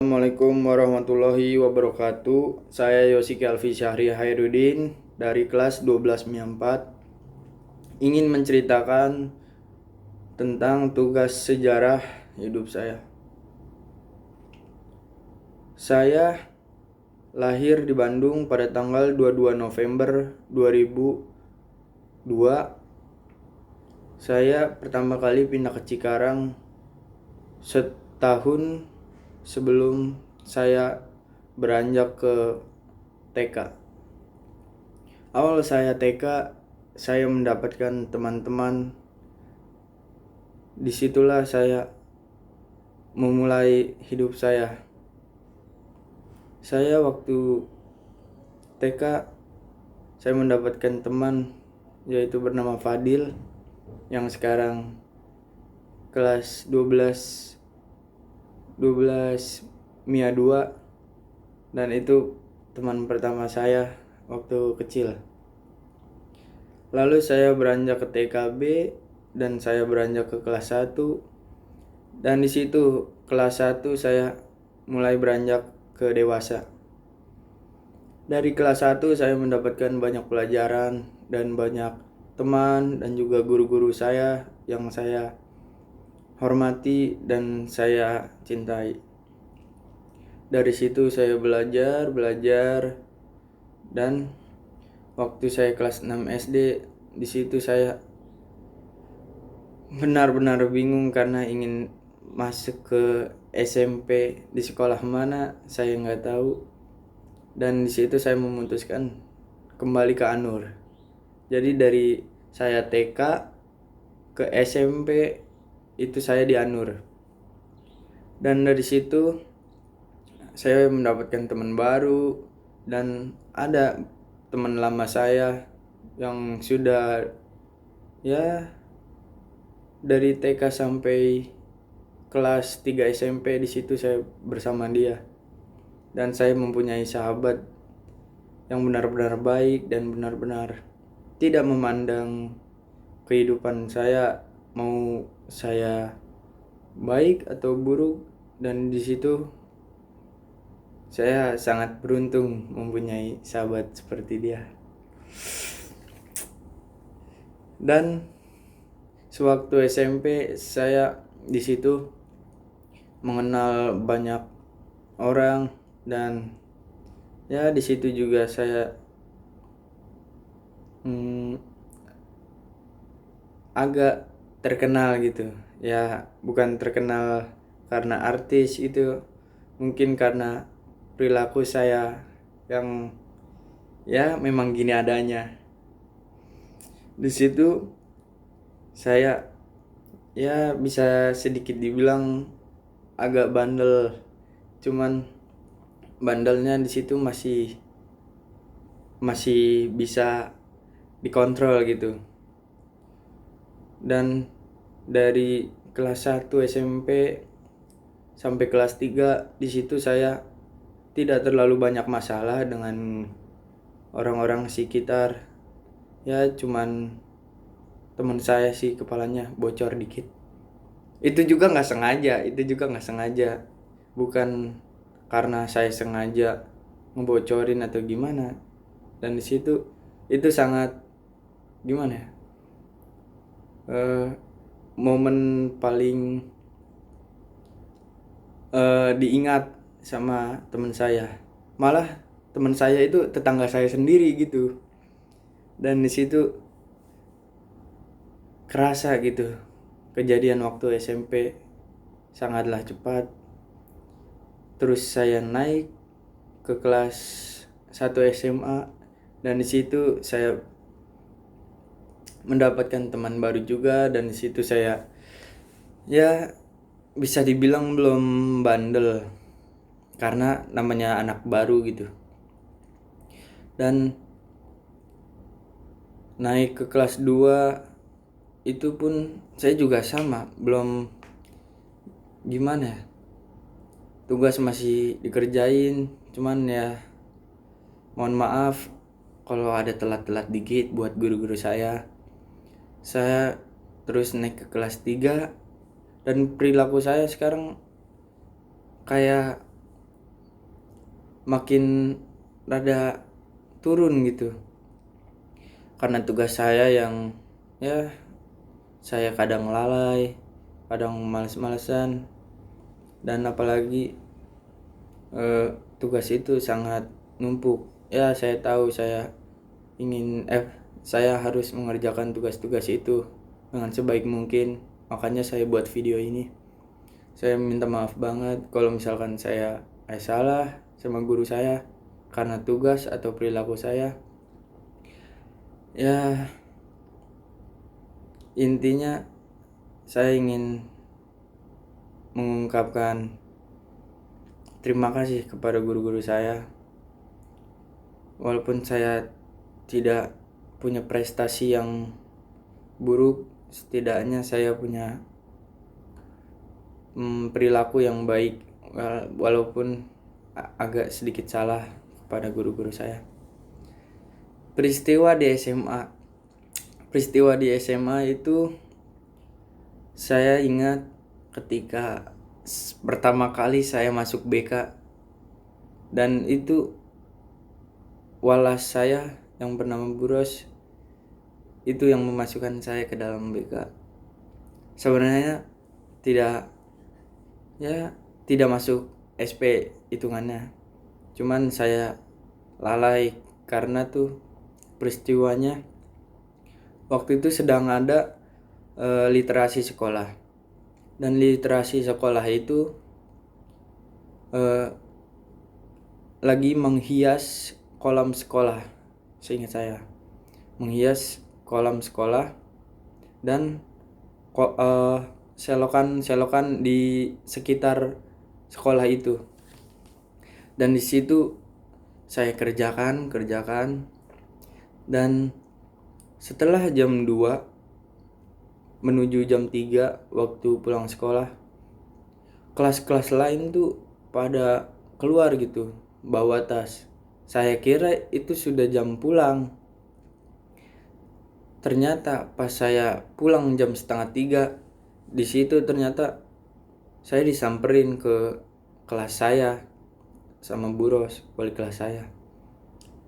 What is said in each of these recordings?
Assalamualaikum warahmatullahi wabarakatuh. Saya Yosi Kelvi Syahri Hairudin dari kelas 12 MIA 4 ingin menceritakan tentang tugas sejarah hidup saya. Saya lahir di Bandung pada tanggal 22 November 2002. Saya pertama kali pindah ke Cikarang setahun sebelum saya beranjak ke TK. Awal saya TK, saya mendapatkan teman-teman. Disitulah saya memulai hidup saya. Saya waktu TK, saya mendapatkan teman yaitu bernama Fadil yang sekarang kelas 12 MIA 2, dan itu teman pertama saya waktu kecil. Lalu saya beranjak ke TKB dan saya beranjak ke kelas 1, dan di situ kelas 1 saya mulai beranjak ke dewasa. Dari kelas 1 saya mendapatkan banyak pelajaran dan banyak teman dan juga guru-guru saya yang saya hormati dan saya cintai. Dari situ saya belajar dan waktu saya kelas 6 SD, di situ saya benar-benar bingung karena ingin masuk ke SMP di sekolah mana saya nggak tahu, dan di situ saya memutuskan kembali ke Anur. Jadi dari saya TK ke SMP itu saya di Anur, dan dari situ saya mendapatkan teman baru dan ada teman lama saya yang sudah ya dari TK sampai kelas 3 SMP. Di situ saya bersama dia dan saya mempunyai sahabat yang benar-benar baik dan benar-benar tidak memandang kehidupan saya mau saya baik atau buruk, dan di situ saya sangat beruntung mempunyai sahabat seperti dia. Dan sewaktu SMP saya di situ mengenal banyak orang, dan ya di situ juga saya agak terkenal gitu. Ya bukan terkenal karena artis, itu mungkin karena perilaku saya yang ya memang gini adanya. Di situ saya ya bisa sedikit dibilang agak bandel, cuman bandelnya di situ masih bisa dikontrol gitu. Dan dari kelas 1 SMP sampai kelas 3 di situ saya tidak terlalu banyak masalah dengan orang-orang sekitar. Ya cuman teman saya sih kepalanya bocor dikit. Itu juga nggak sengaja. Bukan karena saya sengaja ngebocorin atau gimana. Dan di situ itu sangat gimana ya? Momen paling diingat sama teman saya. Malah teman saya itu tetangga saya sendiri gitu. Dan di situ kerasa gitu. Kejadian waktu SMP sangatlah cepat. Terus saya naik ke kelas 1 SMA, dan di situ saya mendapatkan teman baru juga, dan di situ saya ya bisa dibilang belum bandel karena namanya anak baru gitu. Dan naik ke kelas 2 itu pun saya juga sama, belum gimana ya, tugas masih dikerjain, cuman ya mohon maaf kalau ada telat-telat dikit buat guru-guru saya. Saya terus naik ke kelas 3, dan perilaku saya sekarang kayak makin rada turun gitu, karena tugas saya yang ya saya kadang lalai, kadang males-malesan, dan apalagi tugas itu sangat numpuk. Ya saya tahu ingin saya harus mengerjakan tugas-tugas itu dengan sebaik mungkin, makanya saya buat video ini. Saya minta maaf banget kalau misalkan saya salah sama guru saya karena tugas atau perilaku saya. Ya, intinya saya ingin mengungkapkan terima kasih kepada guru-guru saya. Walaupun saya tidak punya prestasi yang buruk, setidaknya saya punya perilaku yang baik, walaupun agak sedikit salah kepada guru-guru saya. Peristiwa di SMA itu saya ingat ketika pertama kali saya masuk BK, dan itu walas saya yang bernama Buros itu yang memasukkan saya ke dalam BK. Sebenarnya tidak masuk SP hitungannya, cuman saya lalai karena tuh peristiwanya waktu itu sedang ada literasi sekolah, dan literasi sekolah itu lagi menghias kolam sekolah. Seingat saya menghias kolam sekolah dan selokan di sekitar sekolah itu, dan di situ saya kerjakan, dan setelah jam 2 menuju jam 3 waktu pulang sekolah, kelas-kelas lain tuh pada keluar gitu bawa tas. Saya kira itu sudah jam pulang. Ternyata pas saya pulang jam 2:30, di situ ternyata saya disamperin ke kelas saya sama Buros, wali kelas saya.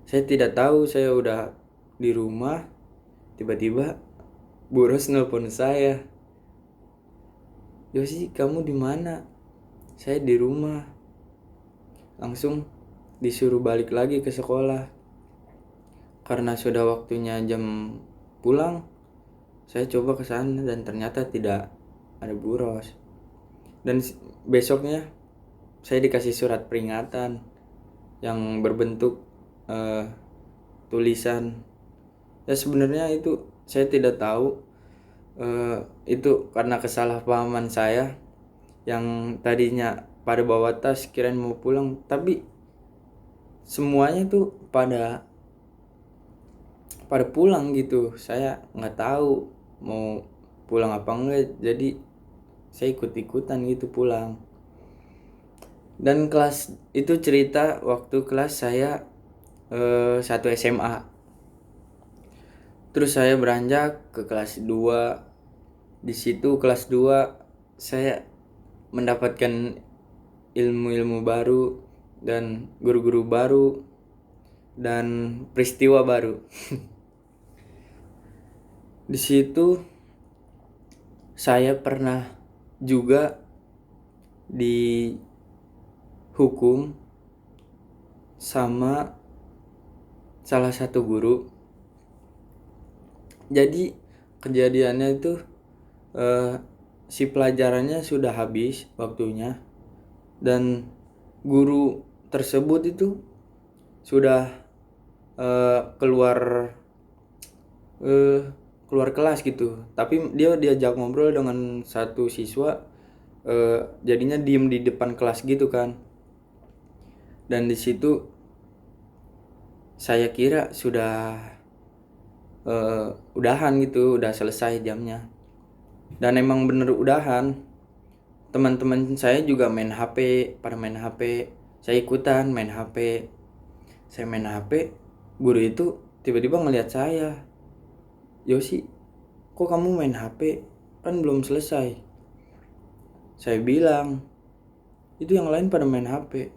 Saya tidak tahu, saya udah di rumah, tiba-tiba Buros nelpon saya. "Yosi, kamu di mana?" "Saya di rumah." Langsung disuruh balik lagi ke sekolah. Karena sudah waktunya jam pulang, saya coba ke sana dan ternyata tidak ada Buros. Dan besoknya saya dikasih surat peringatan yang berbentuk tulisan. Ya sebenarnya itu saya tidak tahu, itu karena kesalahpahaman saya yang tadinya pada bawa tas kirain mau pulang, tapi semuanya tuh pada pulang gitu. Saya nggak tahu mau pulang apa enggak, jadi saya ikut-ikutan gitu pulang. Dan kelas itu cerita waktu kelas saya 1 SMA. Terus saya beranjak ke kelas 2. Di situ kelas 2 saya mendapatkan ilmu-ilmu baru dan guru-guru baru dan peristiwa baru. Di situ saya pernah juga dihukum sama salah satu guru. Jadi kejadiannya itu si pelajarannya sudah habis waktunya, dan guru tersebut itu sudah keluar kelas gitu, tapi dia diajak ngobrol dengan satu siswa, jadinya diem di depan kelas gitu kan. Dan di situ saya kira sudah udahan gitu, udah selesai jamnya, dan emang bener udahan. Teman-teman saya juga pada main HP, saya ikutan main HP. Saya main HP, guru itu tiba-tiba ngeliat saya. "Yosi, kok kamu main HP? Kan belum selesai." Saya bilang, "Itu yang lain pada main HP."